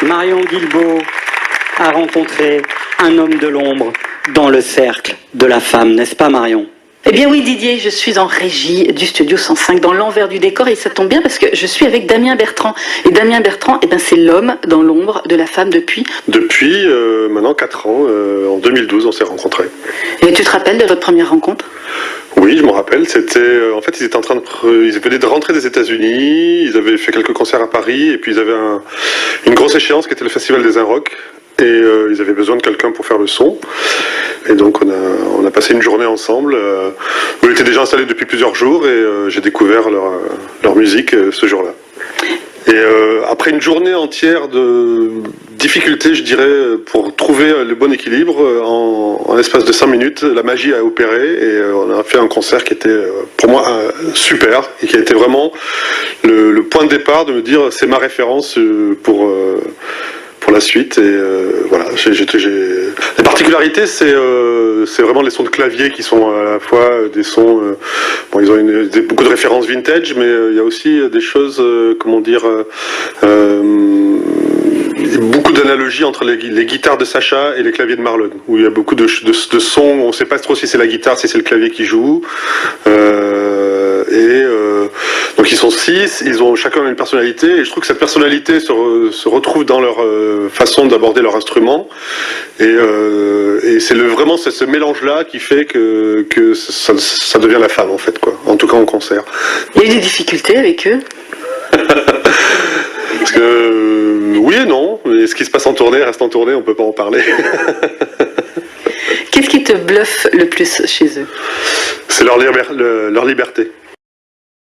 Marion Guilbault a rencontré un homme de l'ombre dans le cercle de la femme, n'est-ce pas Marion ? Eh bien oui Didier, je suis en régie du Studio 105 dans l'envers du décor et ça tombe bien parce que je suis avec Damien Bertrand. Et Damien Bertrand, c'est l'homme dans l'ombre de la femme depuis maintenant 4 ans, en 2012 on s'est rencontrés. Et tu te rappelles de votre première rencontre ? Oui, je me rappelle, c'était en fait ils venaient de rentrer des États-Unis, ils avaient fait quelques concerts à Paris et puis ils avaient une grosse échéance qui était le Festival des Inrocks. Et ils avaient besoin de quelqu'un pour faire le son. Et donc on a passé une journée ensemble. Ils étaient déjà installés depuis plusieurs jours et j'ai découvert leur musique ce jour-là. Et après une journée entière de difficultés, je dirais, pour trouver le bon équilibre, en l'espace de 5 minutes, la magie a opéré et on a fait un concert qui était pour moi super et qui a été vraiment le point de départ de me dire c'est ma référence pour la suite. Et voilà, la particularité c'est vraiment les sons de clavier qui sont à la fois des sons ils ont beaucoup de références vintage, mais il y a aussi des choses beaucoup d'analogies entre les guitares de Sacha et les claviers de Marlon, où il y a beaucoup de sons, on ne sait pas trop si c'est la guitare, si c'est le clavier qui joue. Donc ils sont 6, ils ont chacun une personnalité, et je trouve que cette personnalité se retrouve dans leur façon d'aborder leur instrument, et c'est vraiment ce mélange-là qui fait que ça devient la femme en fait, quoi. En tout cas en concert. Il y a eu des difficultés avec eux ? Parce que oui et non, mais ce qui se passe en tournée reste en tournée, on peut pas en parler. Qu'est-ce qui te bluffe le plus chez eux ? C'est leur liberté.